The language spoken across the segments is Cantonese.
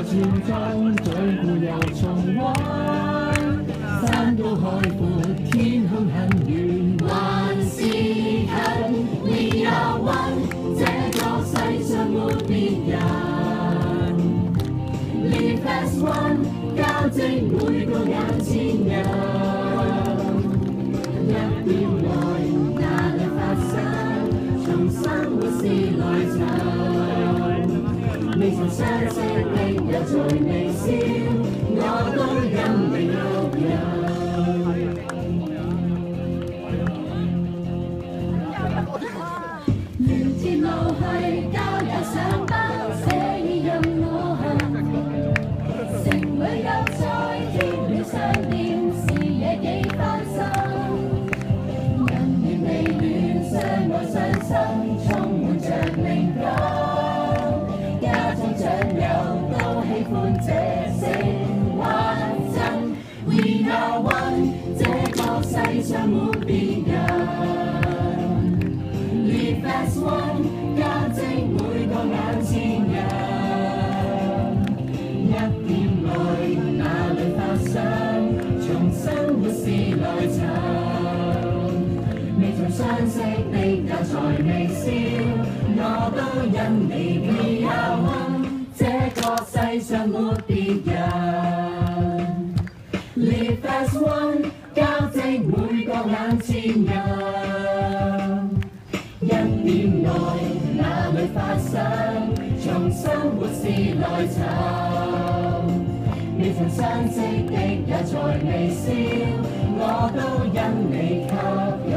村莊掌故又重溫，山高海闊，天空很遠，還是近。We are one，這個世上沒別人。Live as one，交織每個眼前人。一點愛哪裏發生？從生活時來尋。未曾相識的又在微笑，我都因你吸引。沿鐵路去郊遊上班，寫意任我行。城裏有菜，天橋上店，視野幾翻新。人緣未暖，相愛相生，充滿着靈感。喜歡這聲玩真 ，We are one， 這個世上沒別人。Live as one， 交織每個眼前人。一點愛哪裏發生？從生活時來尋。未曾相識的也在微笑，我都因你 We are one。這個世上沒別人 ，Live as one， 交織每個眼前人。一點愛哪裏發生？從生活時來尋。未曾相識的也在微笑，我都因你吸引。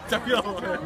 走咗。